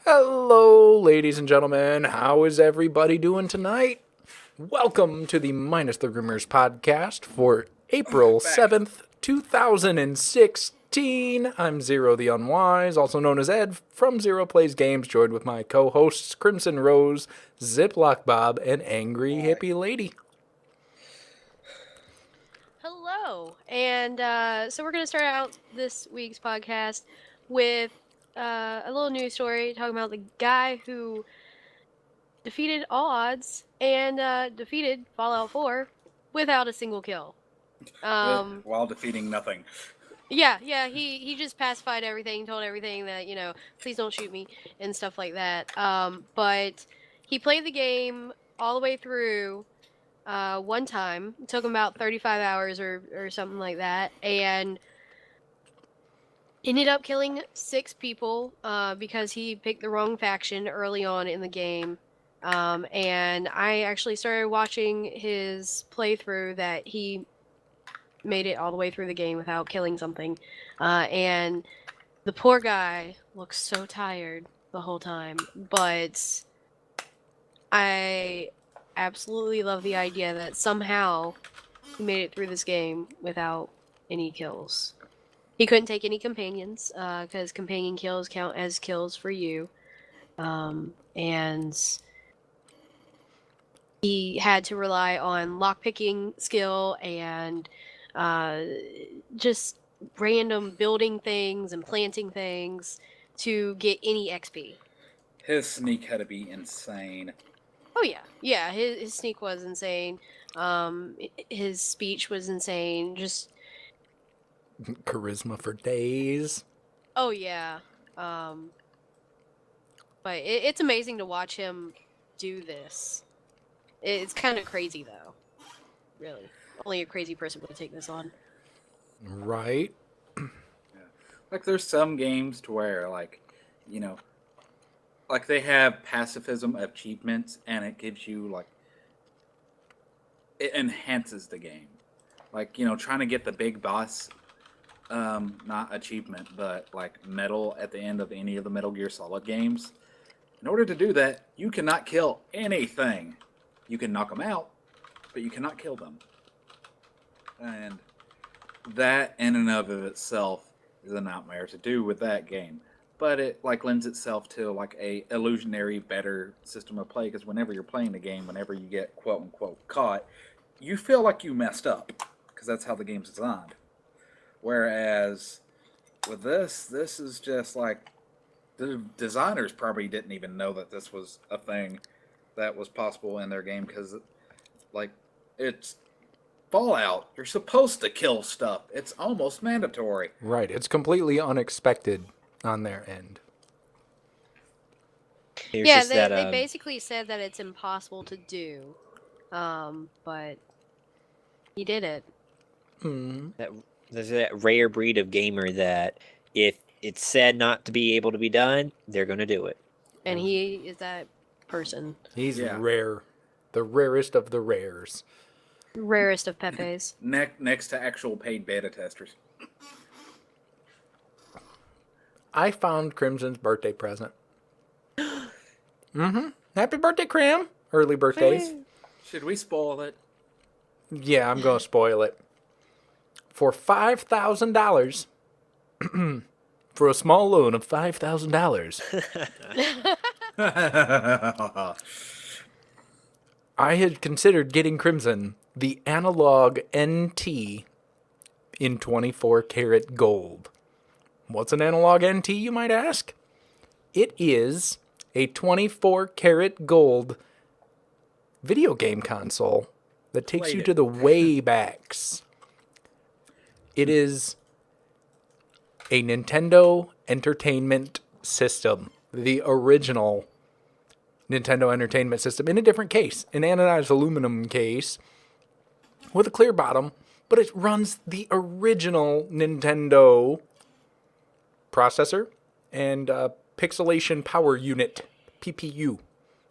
Hello, ladies and gentlemen. How is everybody doing tonight? Welcome to the Minus the Rumors podcast for April Back. 7th, 2016. I'm Zero the Unwise, also known as Ed from Zero Plays Games, joined with my co hosts Crimson Rose, Ziploc Bob, and Angry Hippie Lady. Hello, and so we're going to start out this week's podcast with a little news story talking about the guy who defeated all odds and defeated Fallout 4 without a single kill. While defeating nothing. Yeah, he just pacified everything, told everything that, please don't shoot me and stuff like that. But he played the game all the way through one time. It took him about 35 hours or something like that, and ended up killing 6 people because he picked the wrong faction early on in the game. And I actually started watching his playthrough that he made it all the way through the game without killing something. And the poor guy looks so tired the whole time, but I absolutely love the idea that somehow he made it through this game without any kills. He couldn't take any companions, because companion kills count as kills for you. And he had to rely on lockpicking skill and just random building things and planting things to get any XP. His sneak had to be insane. Oh yeah. His sneak was insane. His speech was insane. Just Charisma for days. oh yeah. But it's amazing to watch him do this. It's kind of crazy though. Really, only a crazy person would take this on. Right? Like, there's some games to where, like they have pacifism achievements, and it gives you, like, it enhances the game. Like, trying to get the big boss, not achievement, but, like, medal at the end of any of the Metal Gear Solid games. In order to do that, you cannot kill anything. You can knock them out, but you cannot kill them. And that in and of itself is a nightmare to do with that game. But it, like, lends itself to, like, a illusionary better system of play, because whenever you're playing the game, whenever you get quote unquote caught, you feel like you messed up, because that's how the game's designed. Whereas with this is just like, the designers probably didn't even know that this was a thing that was possible in their game, because, like, it's Fallout. You're supposed to kill stuff. It's almost mandatory. Right. It's completely unexpected on their end. They basically said that it's impossible to do, but he did it. There's that rare breed of gamer that if it's said not to be able to be done, they're going to do it. And he is that person. He's rare. The rarest of the rares. Rarest of Pepes. Next to actual paid beta testers. I found Crimson's birthday present. Happy birthday, Cram. Early birthdays. Should we spoil it? Yeah, I'm going to spoil it. For $5,000, for a small loan of $5,000, I had considered getting Crimson the analog NT in 24 karat gold. What's an analog NT, you might ask? It is a 24 karat gold video game console that takes you to the way backs. It is a Nintendo Entertainment System, the original Nintendo Entertainment System, in a different case, an anodized aluminum case with a clear bottom, but it runs the original Nintendo processor and pixelation power unit, PPU.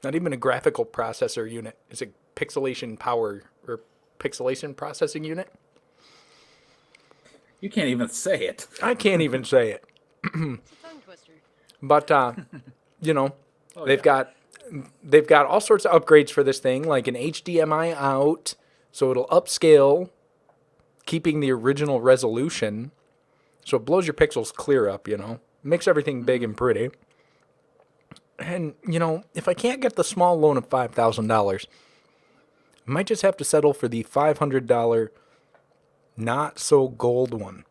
Not even a graphical processor unit. It's a pixelation power or pixelation processing unit. You can't even say it. I can't even say it. It's a tongue twister. But you know, Oh, they've yeah. got all sorts of upgrades for this thing, like an HDMI out, so it'll upscale, keeping the original resolution, so it blows your pixels clear up. Makes everything big and pretty. And if I can't get the small loan of $5,000, I might just have to settle for the $500 not so gold one.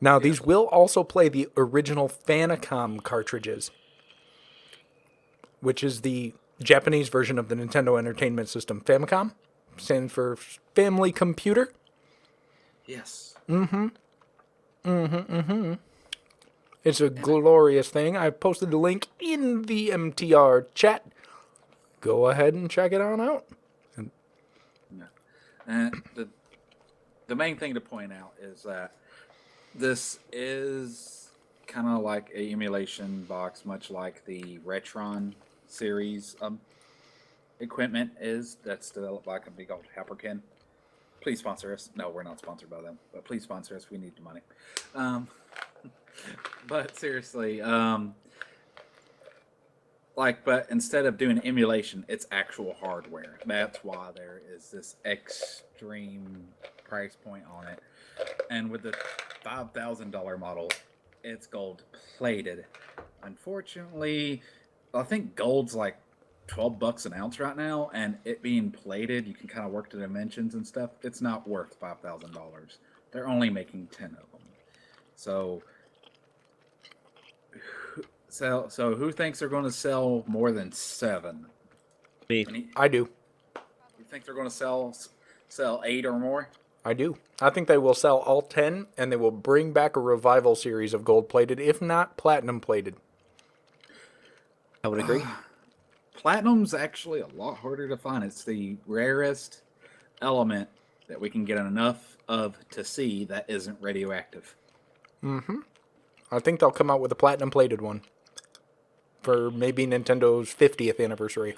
Now, these Yes. will also play the original Famicom cartridges, which is the Japanese version of the Nintendo Entertainment System. Famicom stands for Family Computer. Yes. It's a And glorious thing. I posted the link in the MTR chat. Go ahead and check it on out. yeah. And the main thing to point out is that this is kind of like a emulation box, much like the Retron series equipment is. That's developed by a company called Haperkin. Please sponsor us. No, we're not sponsored by them, but please sponsor us. We need the money. Um, but seriously, but instead of doing emulation, it's actual hardware. That's why there is this extreme price point on it. And with the $5,000 model, it's gold plated. Unfortunately, I think gold's like $12 an ounce right now, and it being plated, you can kind of work the dimensions and stuff. It's not worth $5,000. They're only making 10 of them. So who thinks they're going to sell more than 7? Me. I do. You think they're going to sell 8 or more? I do. I think they will sell all 10, and they will bring back a revival series of gold plated, if not platinum plated. I would agree. Platinum's actually a lot harder to find. It's the rarest element that we can get enough of to see that isn't radioactive. I think they'll come out with a platinum plated one for maybe Nintendo's 50th anniversary.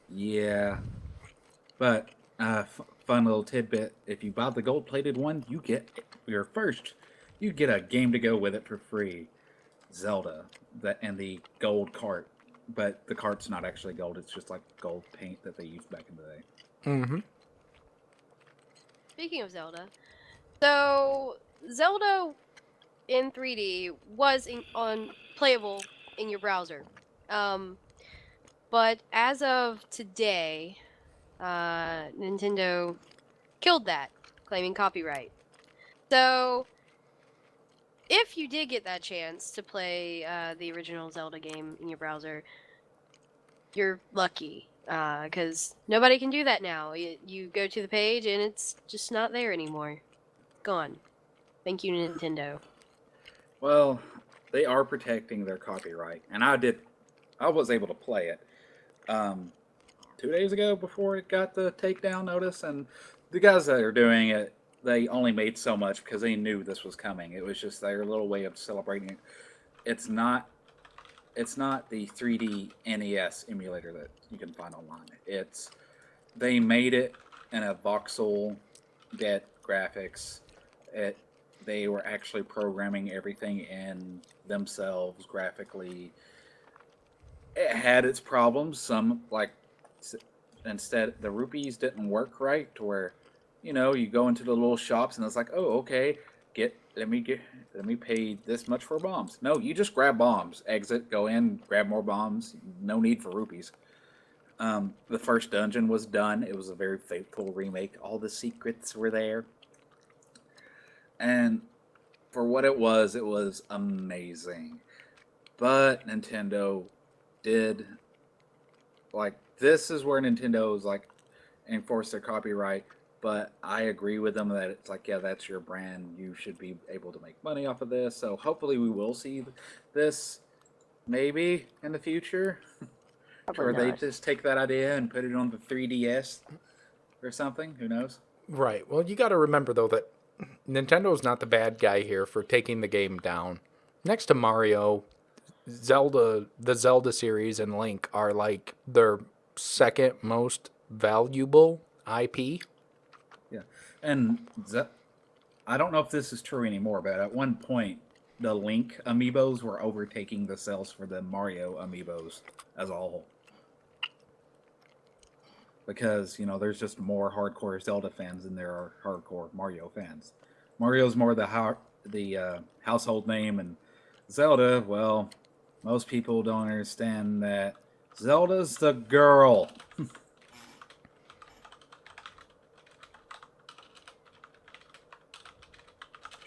Yeah. But fun little tidbit: if you buy the gold plated one, you get a game to go with it for free. Zelda, and the gold cart, but the cart's not actually gold. It's just like gold paint that they used back in the day. Speaking of Zelda, so Zelda in 3D was playable in your browser. But as of today, Nintendo killed that, claiming copyright. So, if you did get that chance to play the original Zelda game in your browser, you're lucky, because nobody can do that now. You go to the page and it's just not there anymore. Gone. Thank you, Nintendo. Well, they are protecting their copyright, and I was able to play it 2 days ago before it got the takedown notice, and the guys that are doing it, they only made so much because they knew this was coming. It was just their little way of celebrating it. It's not the 3D NES emulator that you can find online. They made it in a voxel get graphics. They were actually programming everything in themselves graphically. It had its problems. Some instead the rupees didn't work right to where you go into the little shops and it's like, oh, okay, let me pay this much for bombs. No, you just grab bombs, exit, go in, grab more bombs. No need for rupees. The first dungeon was done. It was a very faithful remake. All the secrets were there, and for what it was amazing. But Nintendo did this is where Nintendo's enforce their copyright. But I agree with them that it's like, yeah, that's your brand. You should be able to make money off of this. So hopefully we will see this maybe in the future. Or they just take that idea and put it on the 3DS or something. Who knows? Right. Well, you got to remember, though, that Nintendo's not the bad guy here for taking the game down. Next to Mario, the Zelda series and Link are like their second most valuable IP. Yeah. And I don't know if this is true anymore, but at one point, the Link amiibos were overtaking the sales for the Mario amiibos as a whole. Because, there's just more hardcore Zelda fans than there are hardcore Mario fans. Mario's more the household name, and Zelda, well, most people don't understand that Zelda's the girl.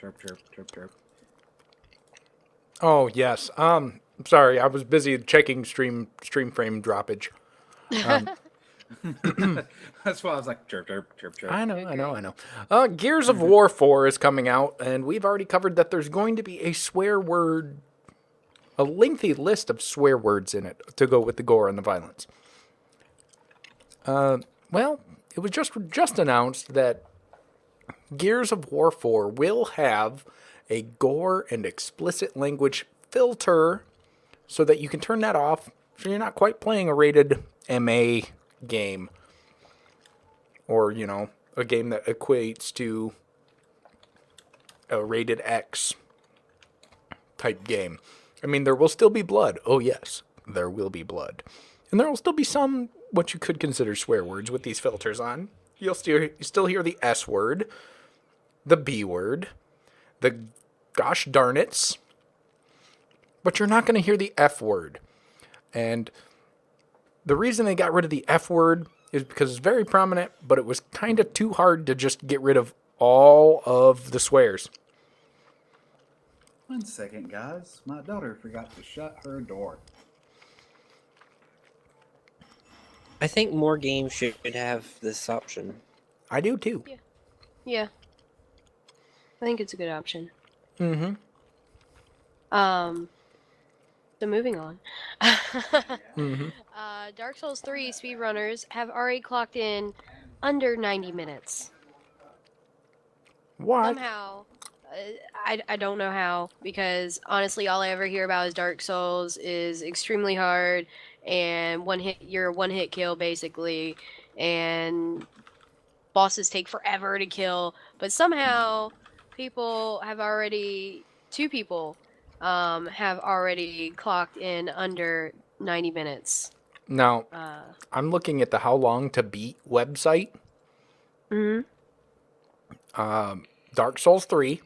Chirp, chirp, chirp, chirp. Oh, yes. Sorry, I was busy checking stream frame droppage. That's why I was like, chirp, chirp, chirp, chirp. I know. Gears of War 4 is coming out, and we've already covered that there's going to be a lengthy list of swear words in it to go with the gore and the violence. Well, it was just announced that Gears of War 4 will have a gore and explicit language filter so that you can turn that off so you're not quite playing a rated MA game. Or, a game that equates to a rated X type game. I mean, there will still be blood. Oh, yes, there will be blood. And there will still be some, what you could consider swear words with these filters on. You'll still hear the S word, the B word, the gosh darn it's, but you're not going to hear the F word. And the reason they got rid of the F word is because it's very prominent, but it was kind of too hard to just get rid of all of the swears. 1 second, guys. My daughter forgot to shut her door. I think more games should have this option. I do too. Yeah. I think it's a good option. Mm-hmm. So moving on. Mm-hmm. Dark Souls 3 speedrunners have already clocked in under 90 minutes. What? Somehow, I don't know how, because honestly, all I ever hear about is Dark Souls is extremely hard, and you're a one-hit kill basically, and bosses take forever to kill. But somehow, two people have already clocked in under 90 minutes. Now, I'm looking at the How Long to Beat website. Mm-hmm. Dark Souls 3.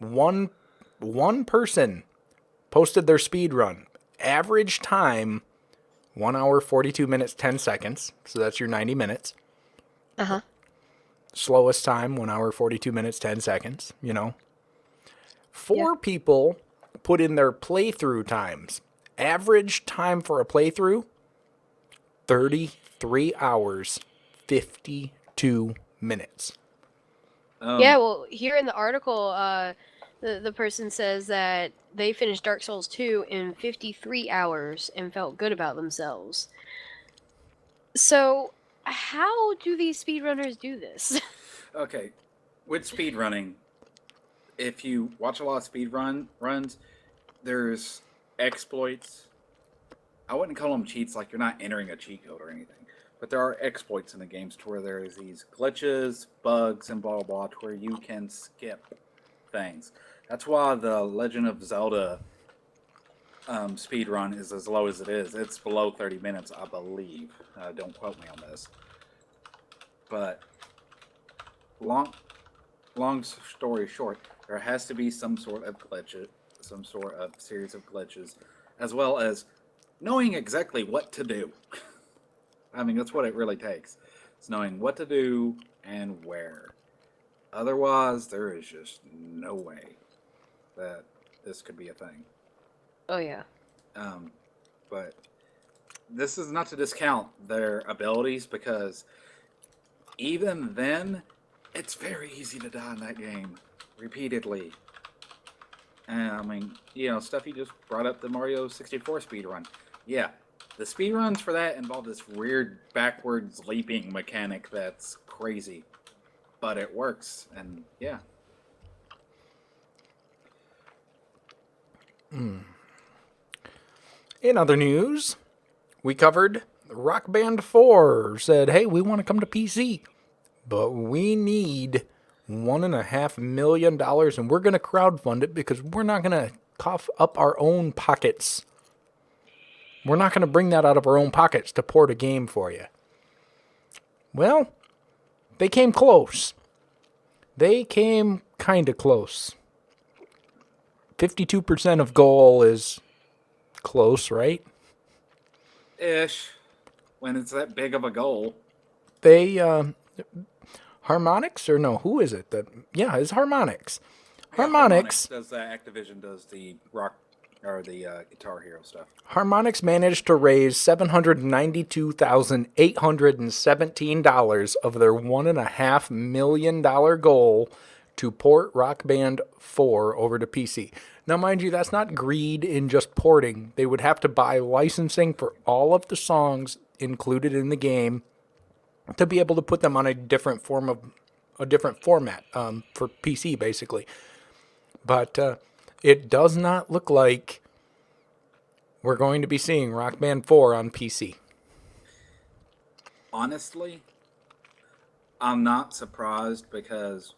One person posted their speed run. Average time, 1 hour, 42 minutes, 10 seconds. So that's your 90 minutes. Uh-huh. Slowest time, 1 hour, 42 minutes, 10 seconds, Four people put in their playthrough times. Average time for a playthrough, 33 hours, 52 minutes. Yeah, well, here in the article, the person says that they finished Dark Souls 2 in 53 hours and felt good about themselves. So, how do these speedrunners do this? Okay, with speedrunning, if you watch a lot of runs, there's exploits. I wouldn't call them cheats, like you're not entering a cheat code or anything. But there are exploits in the games to where there is these glitches, bugs, and blah, blah, blah, to where you can skip things. That's why the Legend of Zelda speedrun is as low as it is. It's below 30 minutes, I believe. Don't quote me on this. But long story short, there has to be some sort of glitch, some sort of series of glitches, as well as knowing exactly what to do. I mean, that's what it really takes. It's knowing what to do and where. Otherwise, there is just no way that this could be a thing. Oh, yeah. But this is not to discount their abilities, because even then, it's very easy to die in that game repeatedly. And I mean, stuff you just brought up, the Mario 64 speedrun. Yeah, the speedruns for that involve this weird backwards leaping mechanic that's crazy. But it works, and yeah. In other news, we covered Rock Band 4 said, hey, we want to come to PC, but we need $1.5 million, and we're going to crowdfund it because we're not going to cough up our own pockets. We're not going to bring that out of our own pockets to port a game for you. Well, they came close. They came kind of close. 52% of goal is close, right? Ish. When it's that big of a goal. They, Harmonix, or no, who is it? Yeah, it's Harmonix. Yeah, Harmonix does that. Activision does the rock or the Guitar Hero stuff. Harmonix managed to raise $792,817 of their $1.5 million goal to port Rock Band 4 over to PC. Now, mind you, that's not greed in just porting. They would have to buy licensing for all of the songs included in the game to be able to put them on a different format for PC, basically. But it does not look like we're going to be seeing Rock Band 4 on PC. Honestly, I'm not surprised because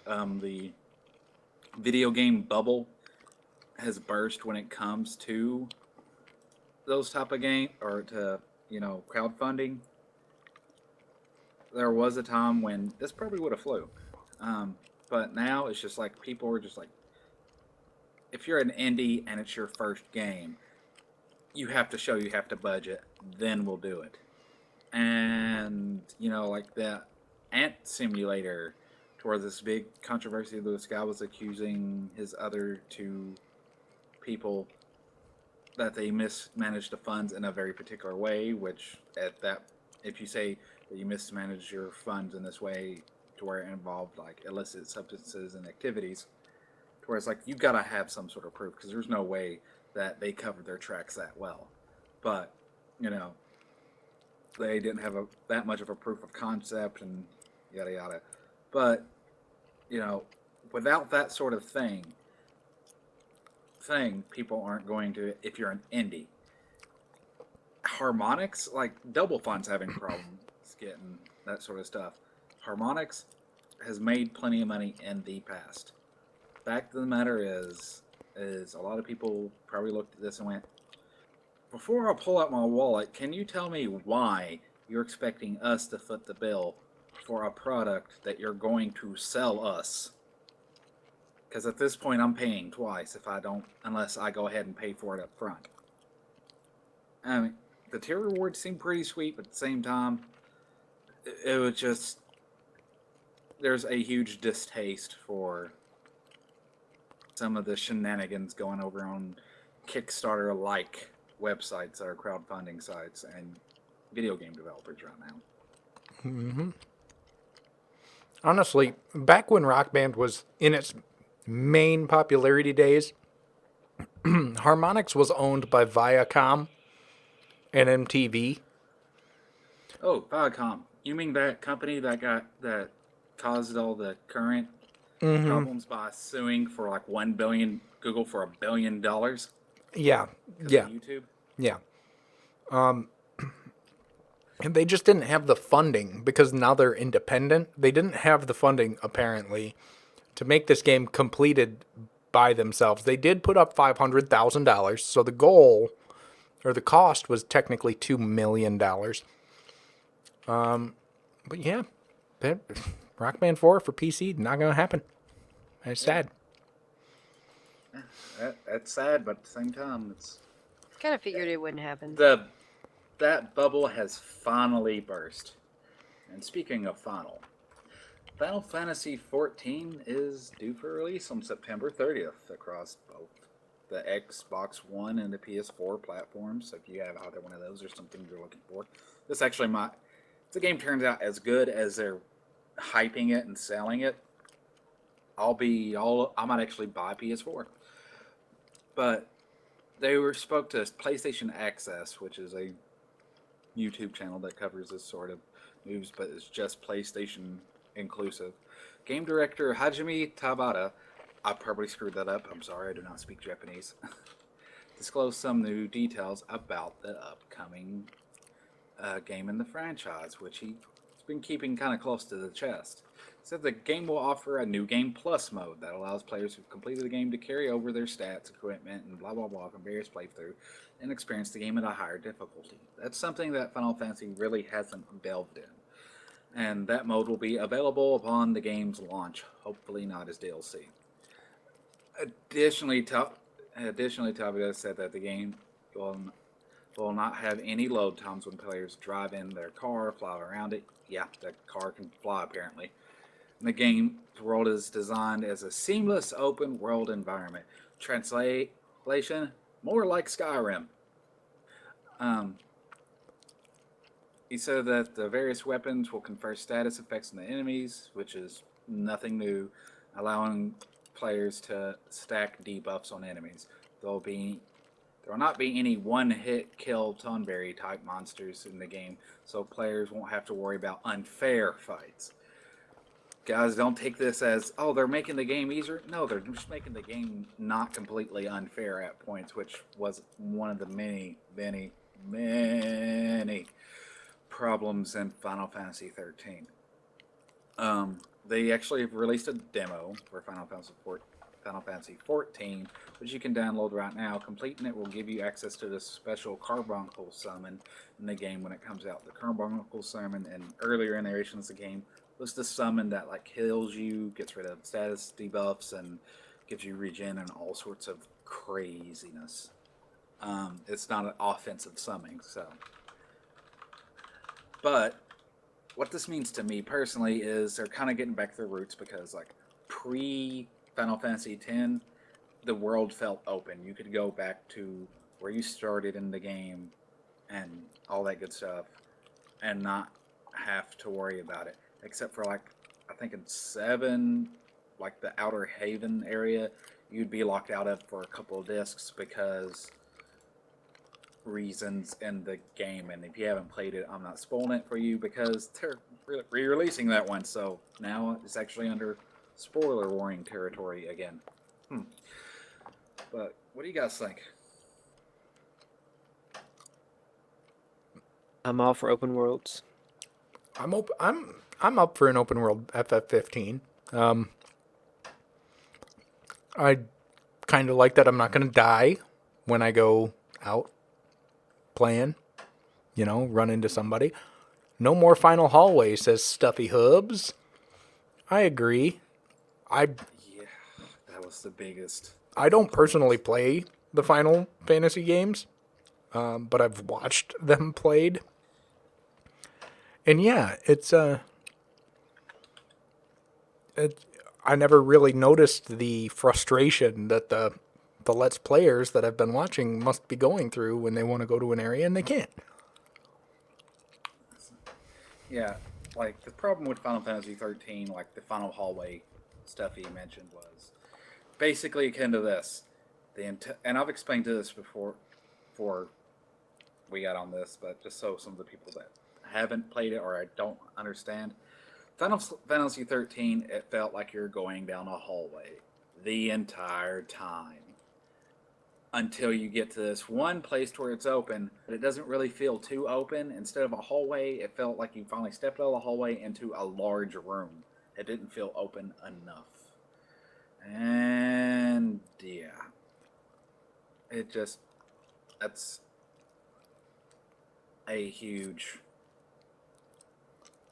the video game bubble has burst when it comes to those type of game or to crowdfunding. There was a time when this probably would have flew, but now it's just like people are just like, if you're an indie and it's your first game, you have to show you have to budget, then we'll do it. And like the Ant Simulator, towards this big controversy, this guy was accusing his other two people that they mismanaged the funds in a very particular way, which if you say that you mismanage your funds in this way to where it involved like illicit substances and activities, to where it's like you gotta have some sort of proof because there's no way that they covered their tracks that well. But they didn't have that much of a proof of concept and yada yada. But without that sort of thing, people aren't going to. If you're an indie, Harmonix, like Double Fund's having problems getting that sort of stuff. Harmonix has made plenty of money in the past. Fact of the matter is a lot of people probably looked at this and went, before I pull out my wallet, can you tell me why you're expecting us to foot the bill for a product that you're going to sell us? Because at this point, I'm paying twice unless I go ahead and pay for it up front. I mean, the tier rewards seem pretty sweet, but at the same time, it was just, there's a huge distaste for some of the shenanigans going over on Kickstarter-like websites that are crowdfunding sites and video game developers right now. Mm-hmm. Honestly, back when Rock Band was in its main popularity days, Harmonix was owned by Viacom and MTV. Oh, Viacom. You mean that company that caused all the current problems by suing for like $1 billion, Google for $1 billion? Yeah, Of YouTube? yeah. And they just didn't have the funding because now they're independent. They didn't have the funding, apparently, to make this game completed by themselves. They did put up $500,000, so the goal, or the cost, was technically $2 million. But yeah, Rock Band 4 for PC, not going to happen. It's sad. That's sad, but at the same time, it's Kind of figured it wouldn't happen. that bubble has finally burst. And speaking of Final Fantasy XIV is due for release on September 30th across both the Xbox One and the PS4 platforms. So if you have either one of those or something you're looking for, this actually might. If the game turns out as good as they're hyping it and selling it, I might actually buy PS4. But they spoke to PlayStation Access, which is a YouTube channel that covers this sort of news, but it's just PlayStation inclusive. Game director Hajime Tabata, I probably screwed that up. I'm sorry, I do not speak Japanese. Disclosed some new details about the upcoming game in the franchise, which he been keeping kind of close to the chest. Said the game will offer a new game plus mode that allows players who've completed the game to carry over their stats, equipment, and blah blah blah from various playthrough and experience the game at a higher difficulty. That's something that Final Fantasy really hasn't delved in. And that mode will be available upon the game's launch, hopefully not as DLC. Additionally, Tabata said that the game will not have any load times when players drive in their car, fly around it. Yeah, the car can fly apparently. And the game's world is designed as a seamless open world environment. Translation, more like Skyrim. He said that the various weapons will confer status effects on the enemies, which is nothing new, allowing players to stack debuffs on enemies. There will not be any one-hit kill Tonberry type monsters in the game, so players won't have to worry about unfair fights. Guys, don't take this as, oh, they're making the game easier. No, they're just making the game not completely unfair at points, which was one of the many problems in Final Fantasy 13. They actually have released a demo for Final Fantasy 14, which you can download right now. Completing it will give you access to the special Carbuncle summon in the game when it comes out. The Carbuncle summon in earlier iterations of the game was the summon that like heals you, gets rid of status debuffs, and gives you regen and all sorts of craziness. It's not an offensive summoning, so. But what this means to me personally is they're kind of getting back to their roots because like pre-Final Fantasy X, the world felt open. You could go back to where you started in the game and all that good stuff and not have to worry about it. Except for like, I think in 7, like the Outer Haven area, you'd be locked out of for a couple of discs because reasons in the game. And if you haven't played it, I'm not spoiling it for you because they're re-releasing that one. So now it's actually under spoiler warning territory again. But what do you guys think? I'm all for open worlds. I'm up for an open world FF15. I kind of like that I'm not going to die when I go out playing, run into somebody. No more final hallway, says Stuffy Hubs. I agree. Yeah, that was the biggest. I don't personally play the Final Fantasy games, but I've watched them played. And yeah, I never really noticed the frustration that the Let's Players that I've been watching must be going through when they want to go to an area and they can't. Yeah, like the problem with Final Fantasy 13, like the final hallway stuff he mentioned was basically akin to this. And I've explained to this before we got on this, but just so some of the people that haven't played it or I don't understand, Final Fantasy 13, it felt like you're going down a hallway the entire time until you get to this one place where it's open, but it doesn't really feel too open. Instead of a hallway, it felt like you finally stepped out of the hallway into a large room. It didn't feel open enough. And yeah, that's a huge...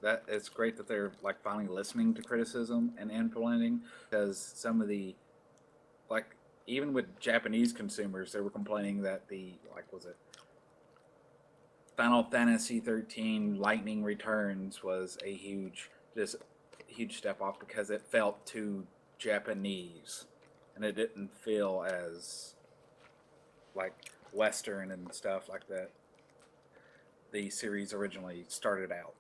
That it's great that they're like finally listening to criticism and implementing, because some of the, like, even with Japanese consumers, they were complaining that Final Fantasy 13 Lightning Returns was a huge step off because it felt too Japanese and it didn't feel as like Western and stuff like that the series originally started out.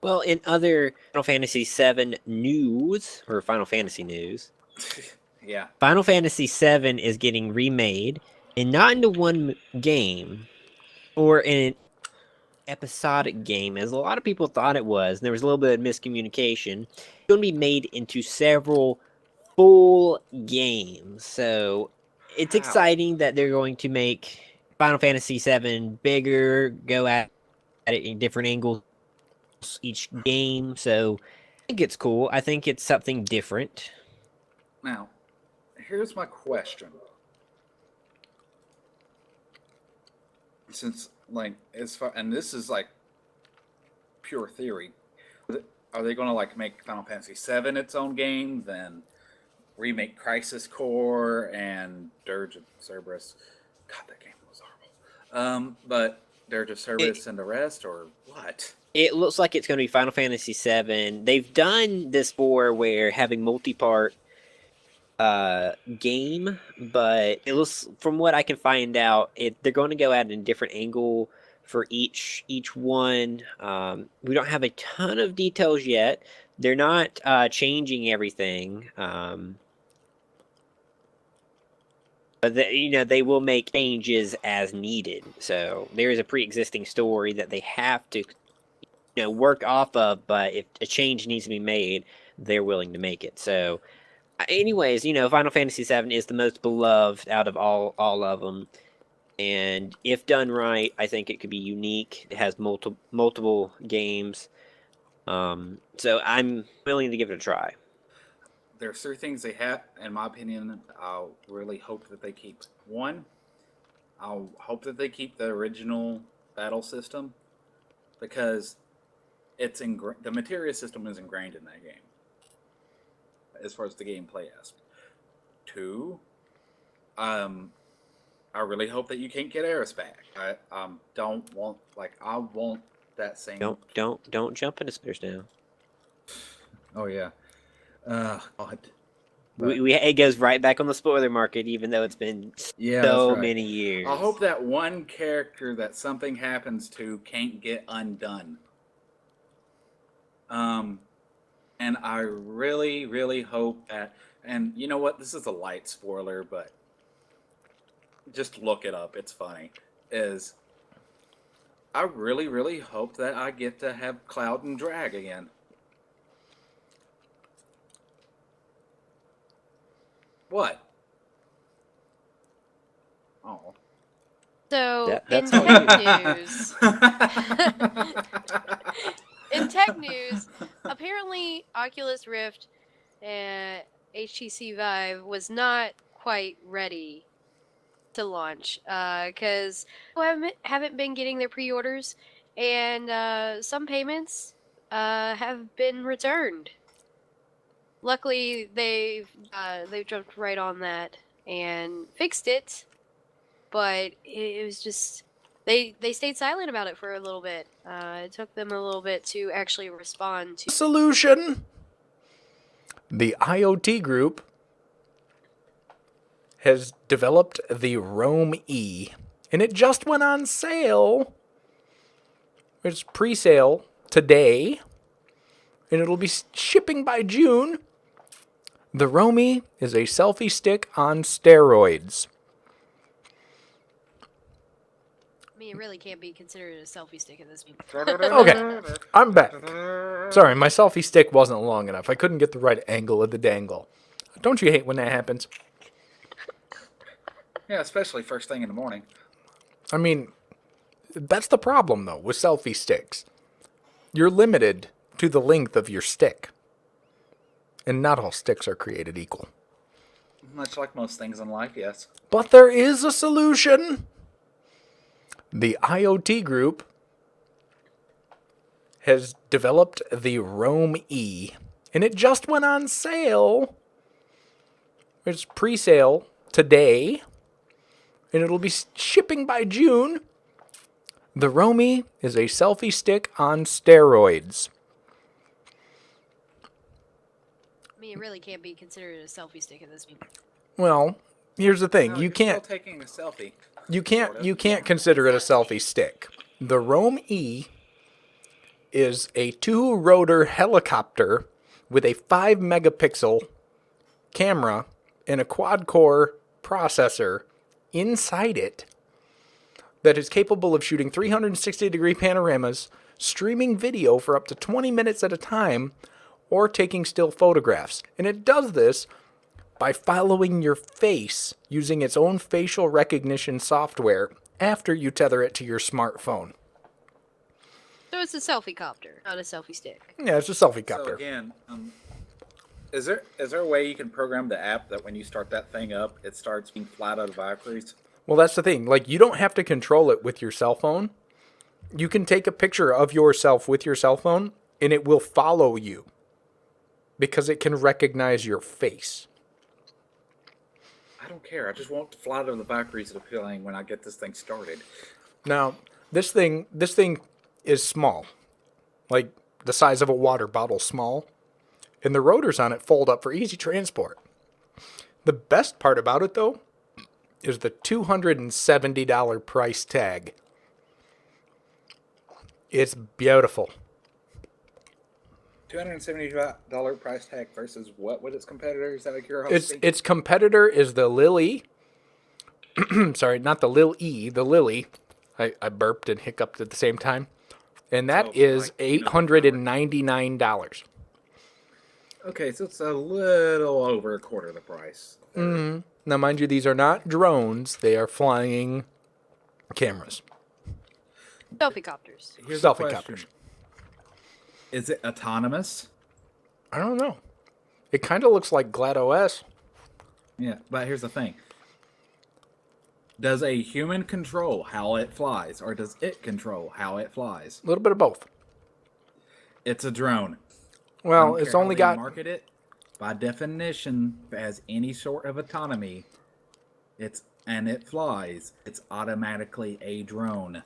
Well, in other Final Fantasy VII news, or Final Fantasy news, Yeah. Final Fantasy VII is getting remade, and not into one game, or in an episodic game, as a lot of people thought it was, and there was a little bit of miscommunication. It's going to be made into several full games, so it's exciting that they're going to make Final Fantasy VII bigger, go at it in different angles each game. So I think it's cool. I think it's something different. Now, here's my question. Since, like, as far, and this is like pure theory, are they going to like make Final Fantasy VII its own game, then remake Crisis Core and Dirge of Cerberus? God, that game was horrible. But Dirge of Cerberus and the rest, or what? It looks like it's going to be Final Fantasy VII. They've done this before where having multi-part game, but it looks, from what I can find out, they're going to go at a different angle for each one. We don't have a ton of details yet. They're not changing everything. But they will make changes as needed. So there is a pre-existing story that they have to work off of, but if a change needs to be made, they're willing to make it. So anyways, Final Fantasy VII is the most beloved out of all of them, and if done right, I think it could be unique. It has multiple games, so I'm willing to give it a try. There's 3 things they have, in my opinion, I'll really hope that they keep. One, I'll hope that they keep the original battle system, because it's the materia system is ingrained in that game, as far as the gameplay aspect. 2, I really hope that you can't get Eris back. I don't want, I want that same. Don't jump into spoilers now. Oh yeah. God. It goes right back on the spoiler market, even though it's been so many years. I hope that one character that something happens to can't get undone. And I really, really hope that, and you know what, this is a light spoiler, but just look it up, it's funny, is I really, really hope that I get to have Cloud and Drag again. What? Oh. So That's in all tech news, in tech news, apparently Oculus Rift and HTC Vive was not quite ready to launch because haven't been getting their pre-orders, and some payments have been returned. Luckily, they've jumped right on that and fixed it, but it was just they stayed silent about it for a little bit. It took them a little bit to actually respond to Solution. The IoT group has developed the Roam E, and it just went on sale. It's pre-sale today, and it'll be shipping by June. The Roam E is a selfie stick on steroids. I mean, it really can't be considered a selfie stick at this point. Okay, I'm back. Sorry, my selfie stick wasn't long enough. I couldn't get the right angle of the dangle. Don't you hate when that happens? Yeah, especially first thing in the morning. I mean, that's the problem, though, with selfie sticks. You're limited to the length of your stick. And not all sticks are created equal. Much like most things in life, yes. But there is a solution. The IoT group has developed the Roam E, and it just went on sale. It's pre-sale today, and it'll be shipping by June. The Roam E is a selfie stick on steroids. I mean, it really can't be considered a selfie stick at this point. Well, here's the thing: No, you you're can't. still taking a selfie. You can't consider it a selfie stick. The Roam E is a 2-rotor helicopter with a 5-megapixel camera and a quad-core processor inside it that is capable of shooting 360-degree panoramas, streaming video for up to 20 minutes at a time, or taking still photographs. And it does this by following your face using its own facial recognition software after you tether it to your smartphone. So it's a selfie copter, not a selfie stick. Yeah, it's a selfie So copter. again, is there a way you can program the app that when you start that thing up, it starts being flat out of Valkyries? Well, that's the thing. Like, you don't have to control it with your cell phone. You can take a picture of yourself with your cell phone, and it will follow you because it can recognize your face. I don't care. I just want the flat out of the Valkyries appealing when I get this thing started. Now, this thing is small, like the size of a water bottle small, and the rotors on it fold up for easy transport. The best part about it, though, is the $270 price tag. It's beautiful. $270 price tag versus what with its competitors out of curiosity? Its competitor is the Lily. Sorry, not the Lil E, the Lily. I burped and hiccuped at the same time. And that So, is like, you know, $899. Okay, so it's a little over a quarter of the price. Now, mind you, these are not drones. They are flying cameras. Selfie copters. Here's a Selfie question. copters. Is it autonomous? I don't know. It kind of looks like GladeOS. Yeah, but here's the thing. Does a human control how it flies, or does it control how it flies? A little bit of both. It's a drone. I Well, don't it's care how only they got... market it. By definition, if it has any sort of autonomy, and it flies, it's automatically a drone.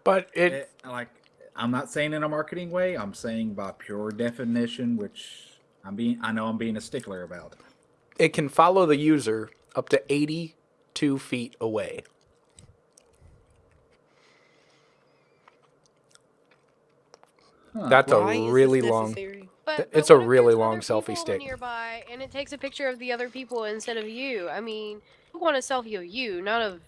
But it... Like, I'm not saying in a marketing way. I'm saying by pure definition, which I know I'm being a stickler about. It can follow the user up to 82 feet away. That's Why a is really this long... necessary? But It's a what if really there's long other selfie people stick. nearby, and it takes a picture of the other people instead of you? I mean, you want a selfie of you, not of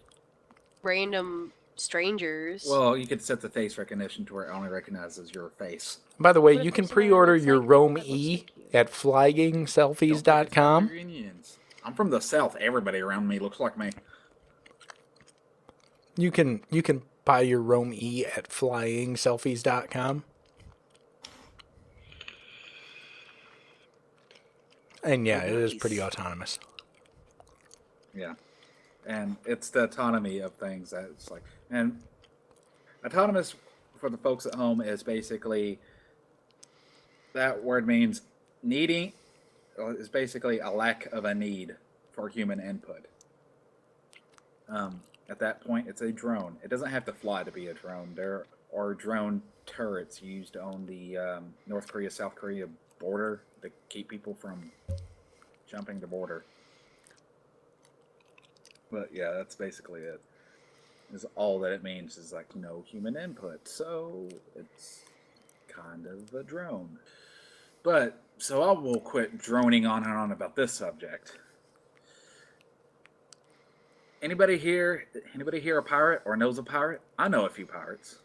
random strangers. Well, you could set the face recognition to where it only recognizes your face. By the way, What if you can there's somebody that pre-order looks your like me Roam that looks E like you? at Don't forget flygingselfies.com. your Indians. I'm from the South. Everybody around me looks like me. You can buy your Roam E at flyingselfies.com. And yeah, it is pretty autonomous. Yeah. And it's the autonomy of things that it's like. And autonomous, for the folks at home, is basically, that word means needing, is basically a lack of a need for human input. At that point, it's a drone. It doesn't have to fly to be a drone. There are drone turrets used on the North Korea-South Korea border to keep people from jumping the border. But yeah, that's basically it. Is all that it means is like no human input. So it's kind of a drone. But so I will quit droning on and on about this subject. Anybody here a pirate or knows a pirate? I know a few pirates.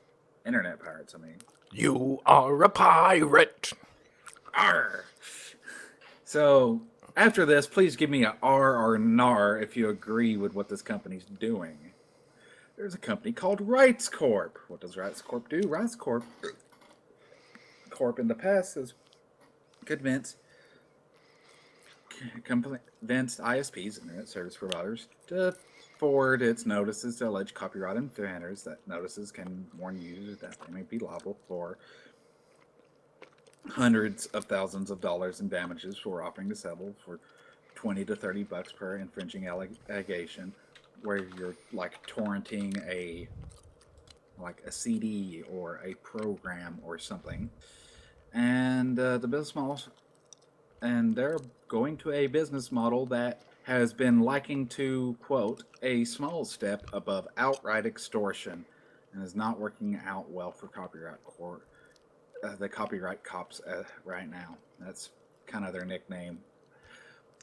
Internet pirates, I mean. You are a pirate. Arr! So after this, please give me a R or NAR if you agree with what this company's doing. There's a company called Rights Corp. What does Rights Corp do? Rights Corp in the past has convinced ISPs, internet service providers, to forward its notices to alleged copyright offenders. That notices can warn users that they may be liable for hundreds of thousands of dollars in damages for offering to settle for $20 to $30 per infringing allegation, where you're like torrenting a CD or a program or something. And the business model, and they're going to a business model that has been likened to, quote, a small step above outright extortion, and is not working out well for the copyright cops right now. That's kind of their nickname.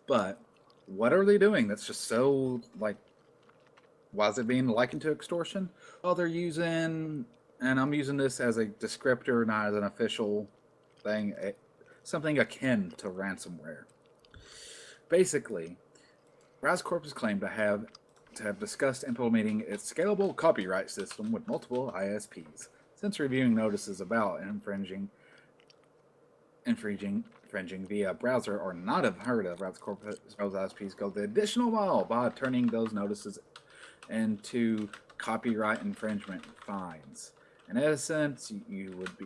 But what are they doing that's just so, like, why is it being likened to extortion? Well, they're using, and I'm using this as a descriptor, not as an official thing, something akin to ransomware. Basically, Razcorp is claimed to have discussed implementing its scalable copyright system with multiple ISPs. Since reviewing notices about infringing via browser or not have heard of, Razcorp's ISPs go the additional mile by turning those notices into copyright infringement fines. In essence, you'd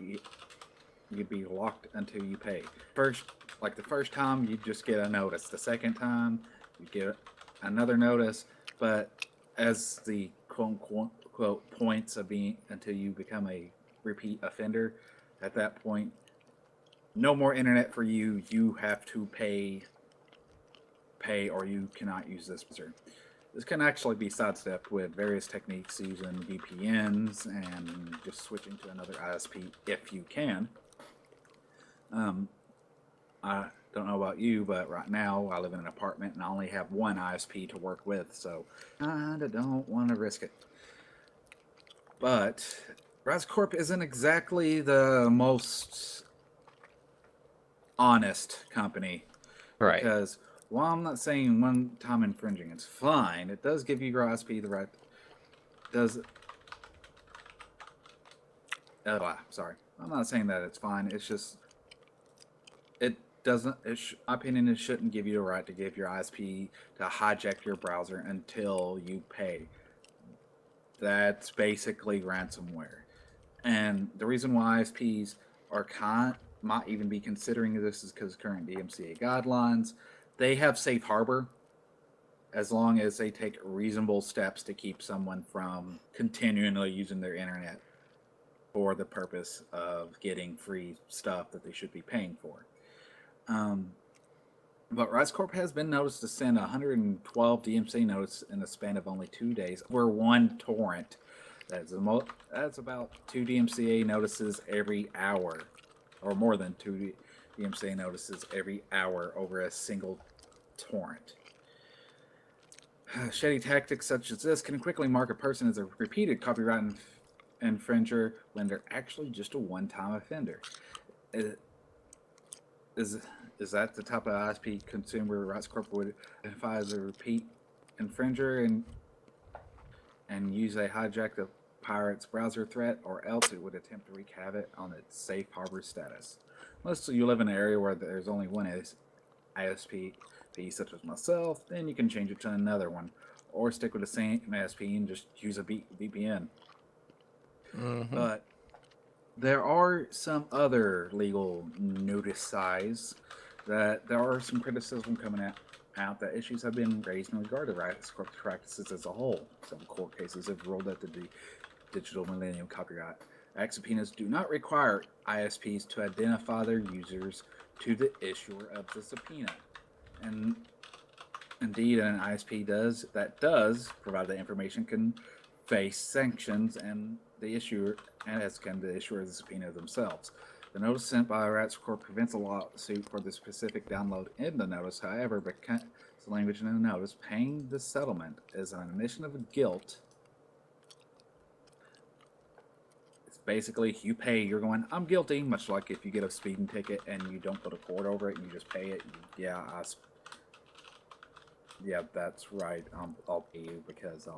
be locked until you pay. The first time, you just get a notice. The second time, you get another notice. But as the quote points of being until you become a repeat offender, at that point, no more internet for you. You have to pay, or you cannot use this browser. This can actually be sidestepped with various techniques using VPNs and just switching to another ISP if you can. I don't know about you, but right now I live in an apartment and I only have one ISP to work with, so I don't want to risk it. But Razcorp isn't exactly the most honest company. Right. Because while I'm not saying one time infringing is fine, it does give you your ISP the right. Sorry, I'm not saying that it's fine. It's just it doesn't. My opinion, it shouldn't give you the right to give your ISP to hijack your browser until you pay. That's basically ransomware. And the reason why ISPs might even be considering this is because current DMCA guidelines, they have safe harbor as long as they take reasonable steps to keep someone from continually using their internet for the purpose of getting free stuff that they should be paying for. But Razcorp has been noticed to send 112 DMCA notices in the span of only 2 days over one torrent. That's about 2 DMCA notices every hour, or more than 2 DMCA notices every hour over a single torrent. Shady tactics such as this can quickly mark a person as a repeated copyright infringer when they're actually just a one-time offender. Is that the type of ISP consumer Razcorp would identify as a repeat infringer and use a hijack the pirate's browser threat, or else it would attempt to wreak havoc on its safe harbor status? Unless you live in an area where there's only one ISP, such as myself, then you can change it to another one, or stick with the same ISP and just use a VPN. Mm-hmm. But there are some other legal notices that there are some criticism coming out that issues have been raised in regard to Razcorp practices as a whole. Some court cases have ruled that the Digital Millennium Copyright Act subpoenas do not require ISPs to identify their users to the issuer of the subpoena. And indeed, an ISP does provide the information can face sanctions, and the issuer, and as can the issuer of the subpoena themselves. The notice sent by Razcorp prevents a lawsuit for the specific download in the notice. However, because the language in the notice, paying the settlement is an admission of guilt. It's basically, you pay, you're going, I'm guilty, much like if you get a speeding ticket and you don't go to court over it and you just pay it. Yeah, that's right. I'll pay you because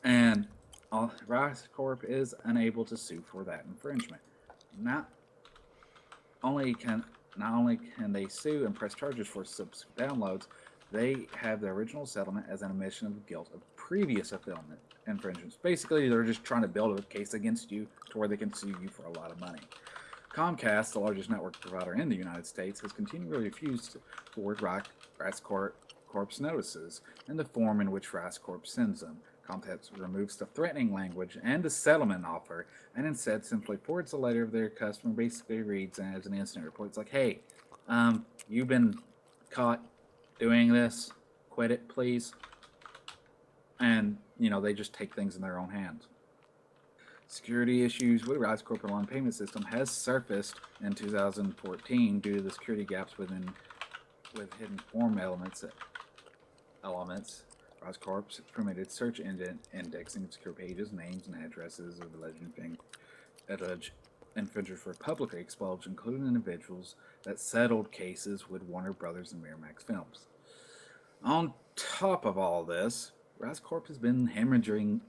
And Razcorp is unable to sue for that infringement. Not only can they sue and press charges for subsequent downloads, they have the original settlement as an admission of guilt of previous affiliate infringements. Basically, they're just trying to build a case against you to where they can sue you for a lot of money. Comcast, the largest network provider in the United States, has continually refused to forward Razcorp's notices in the form in which Razcorp sends them. Comcast removes the threatening language and the settlement offer, and instead simply forwards a letter of their customer, basically reads as an incident report. It's like, hey, you've been caught doing this. Quit it, please. And, they just take things in their own hands. Security issues with Razcorp Online Payment System has surfaced in 2014 due to the security gaps with hidden form elements. Razcorp's permitted search engine indexing of secure pages, names, and addresses of alleged infringers were publicly exposed, including individuals that settled cases with Warner Brothers and Miramax Films. On top of all this, Rascorp has been hemorrhaging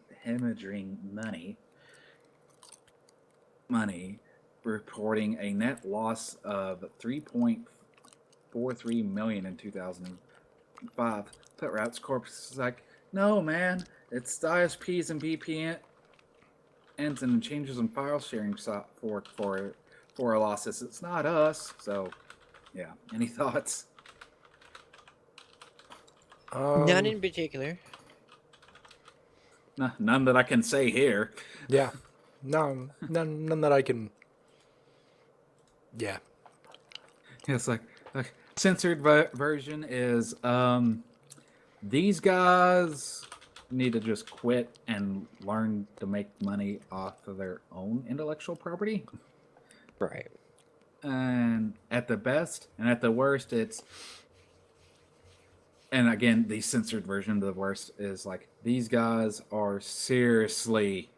money, reporting a net loss of 3.43 million in 2005. But Rascorp is like, no, man, it's the ISPs and VPNs and changes in file sharing for our losses. It's not us. So, yeah. Any thoughts? None in particular. None that I can say here. Yeah. No, none that I can. Yeah. It's like censored version is these guys need to just quit and learn to make money off of their own intellectual property. Right. And at the best and at the worst, it's, and again, the censored version of the worst is like, these guys are seriously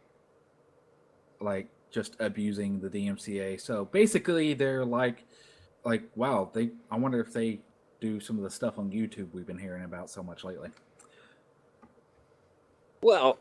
like just abusing the DMCA. So basically they're like wow, I wonder if they do some of the stuff on YouTube we've been hearing about so much lately. Well,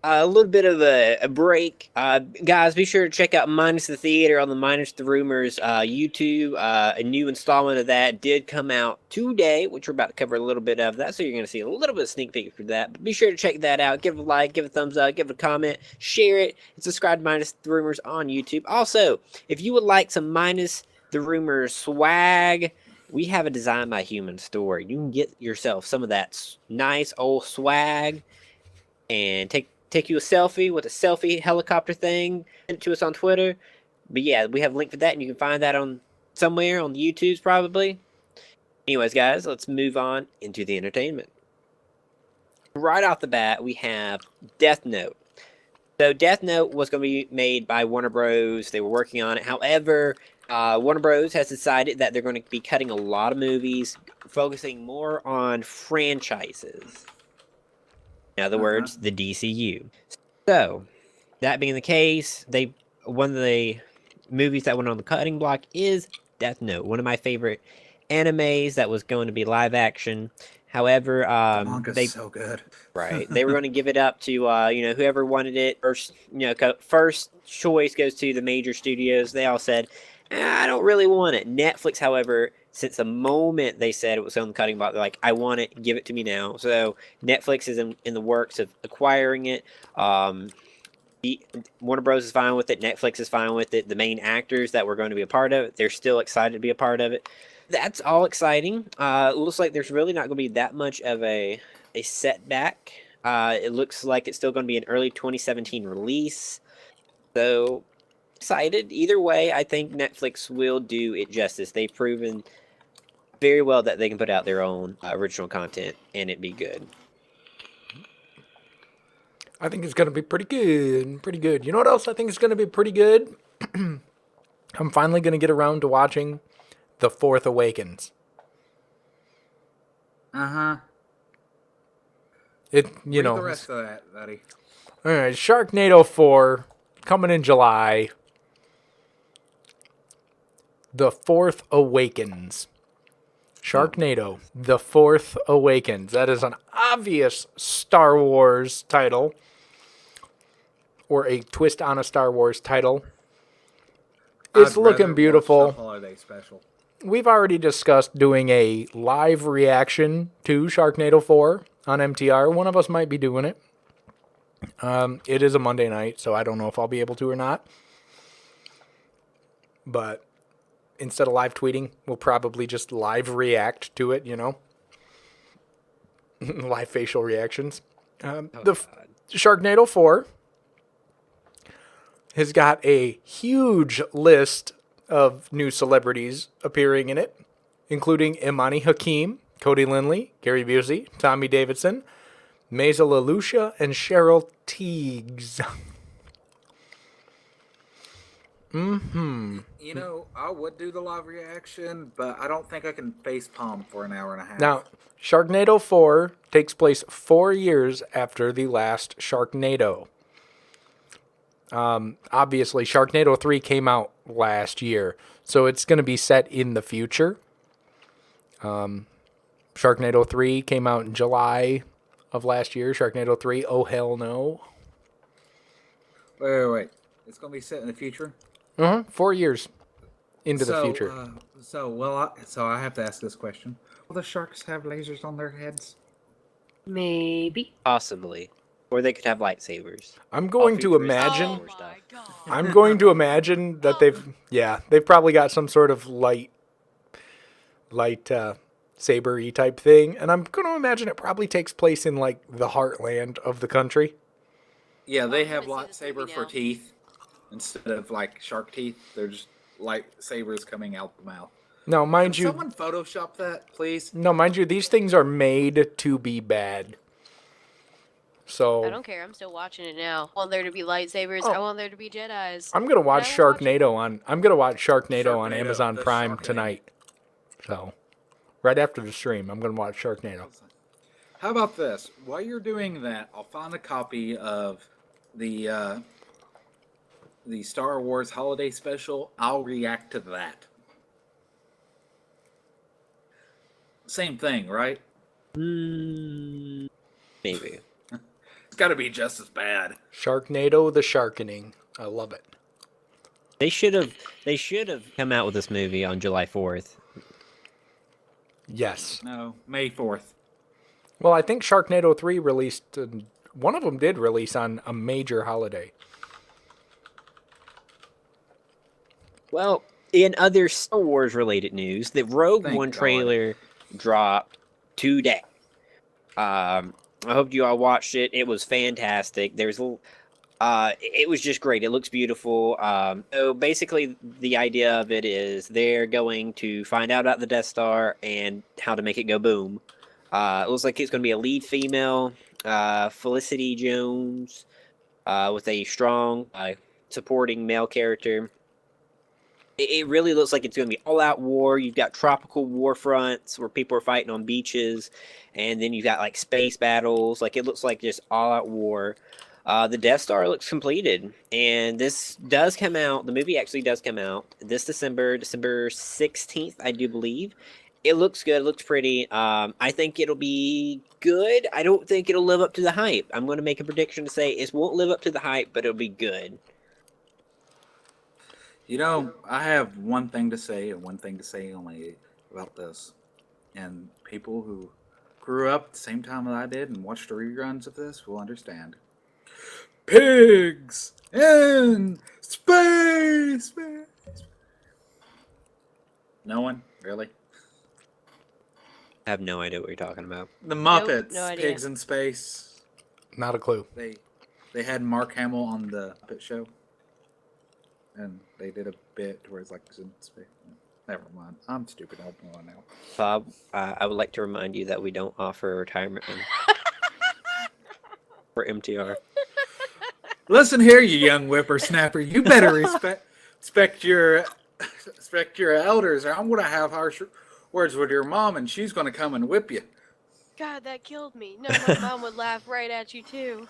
a little bit of a break. Guys, be sure to check out Minus the Theater on the Minus the Rumors YouTube. A new installment of that did come out today, which we're about to cover a little bit of that. So you're going to see a little bit of sneak peek for that. But be sure to check that out. Give it a like, give it a thumbs up, give it a comment, share it, and subscribe to Minus the Rumors on YouTube. Also, if you would like some Minus the Rumors swag, we have a Design by Human store. You can get yourself some of that nice old swag and take you a selfie with a selfie helicopter thing. Send it to us on Twitter. But yeah, we have a link for that, and you can find that on somewhere on the YouTubes probably. Anyways, guys, let's move on into the entertainment. Right off the bat, we have Death Note. So Death Note was going to be made by Warner Bros. They were working on it. However, Warner Bros. Has decided that they're going to be cutting a lot of movies, focusing more on franchises. In other words, the DCU. So, that being the case, one of the movies that went on the cutting block is Death Note, one of my favorite animes that was going to be live action. However, The manga's so good. Right, they were going to give it up to whoever wanted it. First, first choice goes to the major studios. They all said, I don't really want it. Netflix, however, since the moment they said it was on the cutting block, they're like, I want it, give it to me now. So Netflix is in the works of acquiring it. Warner Bros. Is fine with it. Netflix is fine with it. The main actors that were going to be a part of it, they're still excited to be a part of it. That's all exciting. It looks like there's really not going to be that much of a setback. It looks like it's still going to be an early 2017 release. So excited. Either way, I think Netflix will do it justice. They've proven very well that they can put out their own original content and it be good. I think it's going to be pretty good. Pretty good. You know what else I think is going to be pretty good? I'm finally going to get around to watching The Fourth Awakens. It, Read the rest of that, buddy. All right, Sharknado 4 coming in July. The Fourth Awakens. Sharknado, The Fourth Awakens. That is an obvious Star Wars title. Or a twist on a Star Wars title. It's looking beautiful. Holiday special. We've already discussed doing a live reaction to Sharknado 4 on MTR. One of us might be doing it. It is a Monday night, so I don't know if I'll be able to or not. But instead of live tweeting, we'll probably just live react to it, live facial reactions. Sharknado 4 has got a huge list of new celebrities appearing in it, including Imani Hakim, Cody Lindley, Gary Busey, Tommy Davidson, Maiza LaLucia, and Cheryl Teagues. I would do the live reaction, but I don't think I can face palm for an hour and a half. Now, Sharknado 4 takes place 4 years after the last Sharknado. Obviously, Sharknado 3 came out last year, so it's going to be set in the future. Sharknado 3 came out in July of last year. Sharknado 3, oh hell no. Wait. It's gonna be set in the future. 4 years into the future. So I have to ask this question: will the sharks have lasers on their heads? Maybe. Possibly. Or they could have lightsabers. I'm going to futuristic. imagine. War stuff. God. I'm going to imagine that they've probably got some sort of light saber-y type thing, and I'm going to imagine it probably takes place in like the heartland of the country. Yeah, they I'm have gonna see this movie lightsaber for now. teeth instead of like shark teeth. They're just lightsabers coming out the mouth. Now, mind Could you, someone Photoshop that, please? these things are made to be bad. I So don't care. I'm still watching it now. I want there to be lightsabers. Oh. I want there to be Jedis. I'm gonna watch And I will watch it. Sharknado on. I'm gonna watch Sharknado on Sharknado, Amazon the Prime Sharknado. tonight. So, right after the stream, I'm gonna watch Sharknado. How about this? While you're doing that, I'll find a copy of the Star Wars Holiday Special. I'll react to that. Same thing, right? Maybe. It's got to be just as bad. Sharknado, the Sharkening. I love it. They should have come out with this movie on July 4th. Yes. No, May 4th. Well, I think Sharknado 3 released. One of them did release on a major holiday. Well, in other Star Wars related news, the Rogue Thank One God. trailer dropped today. I hope you all watched it. It was fantastic. It was just great. It looks beautiful. So basically, the idea of it is they're going to find out about the Death Star and how to make it go boom. It looks like it's going to be a lead female, Felicity Jones, with a strong supporting male character. It really looks like it's going to be all-out war. You've got tropical war fronts where people are fighting on beaches, and then you've got like space battles. Like it looks like just all-out war. The Death Star looks completed, and this does come out. The movie actually does come out this December 16th, I do believe. It looks good. It looks pretty. I think it'll be good. I don't think it'll live up to the hype. I'm going to make a prediction to say it won't live up to the hype, but it'll be good. You know, I have one thing to say, and one thing to say only about this. And people who grew up at the same time that I did and watched the reruns of this will understand. Pigs in space! No one? Really? I have no idea what you're talking about. The Muppets, no idea. Pigs in Space. Not a clue. They had Mark Hamill on the Muppet Show. And they did a bit where it's like it's in space. Never mind. I'm stupid. I'll go on now. Bob, I would like to remind you that we don't offer a retirement home for MTR. Listen here, you young whippersnapper. You better respect your elders, or I'm gonna have harsh words with your mom, and she's gonna come and whip you. God, that killed me. No, my mom would laugh right at you too.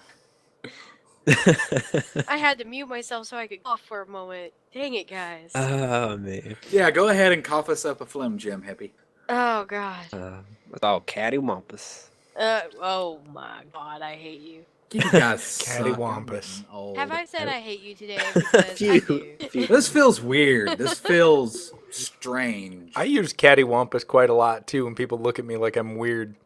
I had to mute myself so I could cough for a moment. Dang it, guys. Oh, man. Yeah, go ahead and cough us up a phlegm, Jim Hippie. Oh God. It's all cattywampus. Oh my God, I hate you. You guys Cattywampus. Have I said I hate you today? Because I do. This feels weird. This feels strange. I use cattywampus quite a lot too, and people look at me like I'm weird.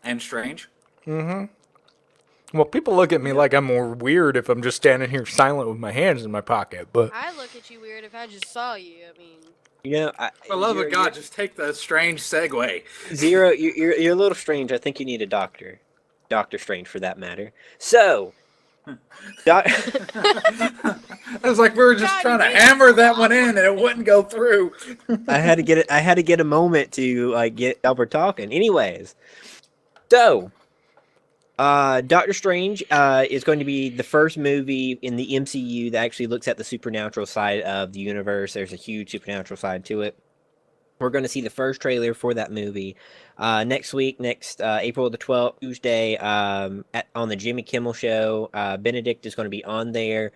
And strange? Well, people look at me like I'm more weird if I'm just standing here silent with my hands in my pocket. But I look at you weird if I just saw you. I mean, You know, For the love of God, just take the strange segue. Zero, you're a little strange. I think you need a doctor. Doctor Strange, for that matter. So, I was like, we were just God, trying to you made hammer that one in, and it wouldn't go through. I had to get it. I had to get a moment to get Albert talking. Anyways, so Doctor Strange is going to be the first movie in the MCU that actually looks at the supernatural side of the universe. There's a huge supernatural side to it. We're going to see the first trailer for that movie next week, April the 12th, Tuesday, on the Jimmy Kimmel Show. Benedict is going to be on there.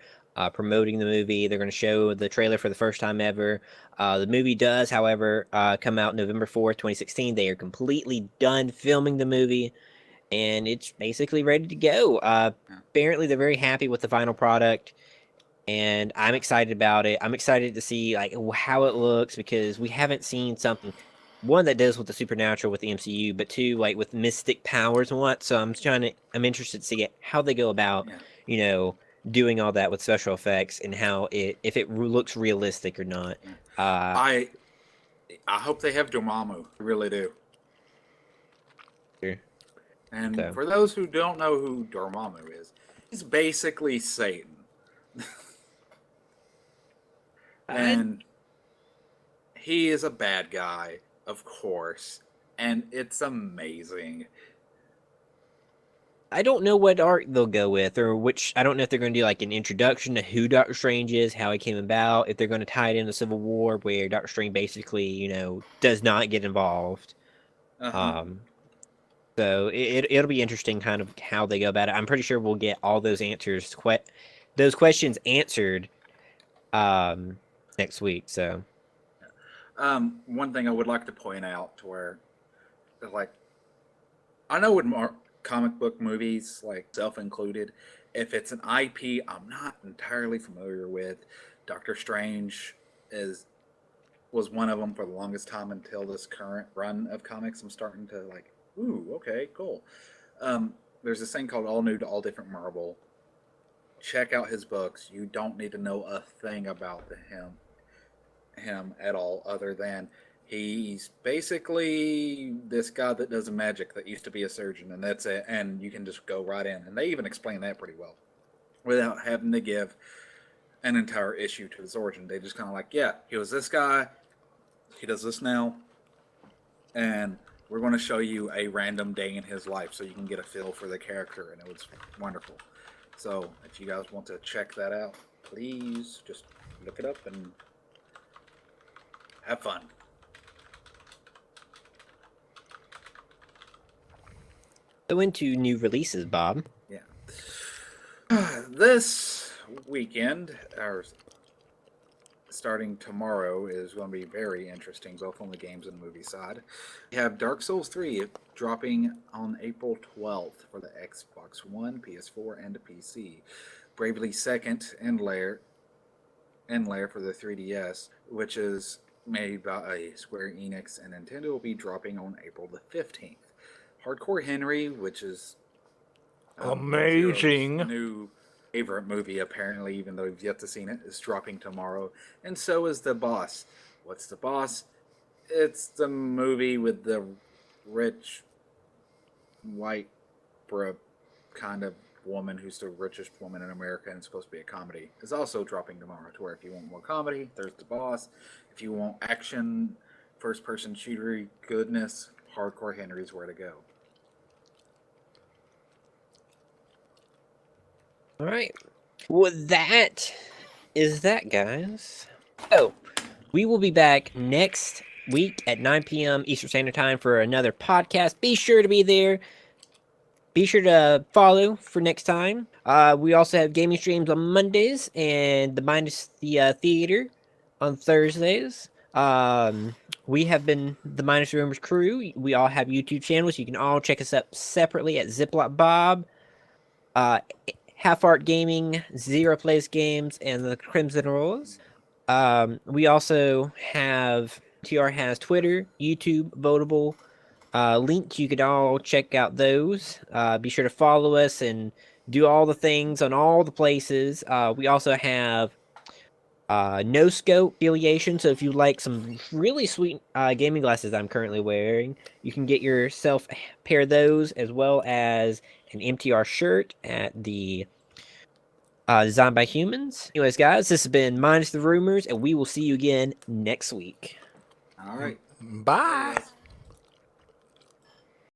promoting the movie. They're going to show the trailer for the first time ever. The movie does, however, come out November 4th, 2016. They are completely done filming the movie, and it's basically ready to go. Apparently, they're very happy with the final product, and I'm excited about it. I'm excited to see like how it looks because we haven't seen something one that deals with the supernatural with the MCU, but two like with mystic powers and what. So I'm interested to see how they go about, doing all that with special effects and how if it looks realistic or not. I hope they have Dormammu. I really do. Sure. And So. for those who don't know who Dormammu is, he's basically Satan. And he is a bad guy, of course, and it's amazing. I don't know what arc they'll go with, or which I don't know if they're going to do like an introduction to who Doctor Strange is, how he came about, if they're going to tie it into Civil War, where Doctor Strange basically, does not get involved. So it'll be interesting, kind of how they go about it. I'm pretty sure we'll get all those answers, those questions answered, next week. So, one thing I would like to point out to where, like, I know with comic book movies, like self included, if it's an IP I'm not entirely familiar with, Doctor Strange was one of them for the longest time until this current run of comics. I'm starting to like, ooh, okay, cool. There's this thing called All New to All Different Marvel. Check out his books. You don't need to know a thing about him at all, other than he's basically this guy that does magic that used to be a surgeon, and that's it. And you can just go right in, and they even explain that pretty well without having to give an entire issue to his origin. They just kind of like, yeah, he was this guy, he does this now, and we're going to show you a random day in his life so you can get a feel for the character, and it was wonderful. So if you guys want to check that out, please just look it up and have fun. So into new releases, Bob. Yeah. This weekend, or starting tomorrow, is going to be very interesting, both on the games and movie side. We have Dark Souls 3 dropping on April 12th for the Xbox One, PS4, and PC. Bravely Second and Lair for the 3DS, which is made by Square Enix and Nintendo, will be dropping on April the 15th. Hardcore Henry, which is amazing, new favorite movie apparently, even though we've yet to see it, is dropping tomorrow. And so is The Boss. What's The Boss? It's the movie with the rich white kind of woman who's the richest woman in America, and it's supposed to be a comedy. It's also dropping tomorrow, to where if you want more comedy, there's The Boss. If you want action, first-person shootery goodness, Hardcore Henry's where to go. All right. Well, that is that, guys. So, we will be back next week at 9 p.m. Eastern Standard Time for another podcast. Be sure to be there. Be sure to follow for next time. We also have gaming streams on Mondays and the Minus the Theater on Thursdays. We have been the Minus Rumors crew. We all have YouTube channels. You can all check us up separately at Ziploc Bob, Half Art Gaming, Zero Place Games, and the Crimson Rolls. We also have TR has Twitter, YouTube, Votable. Links, you could all check out those. Be sure to follow us and do all the things on all the places. We also have no scope affiliation, so if you like some really sweet gaming glasses I'm currently wearing, you can get yourself a pair of those, as well as an MTR shirt at the Designed by Humans. Anyways, guys, this has been Minus the Rumors, and we will see you again next week. All right. Bye.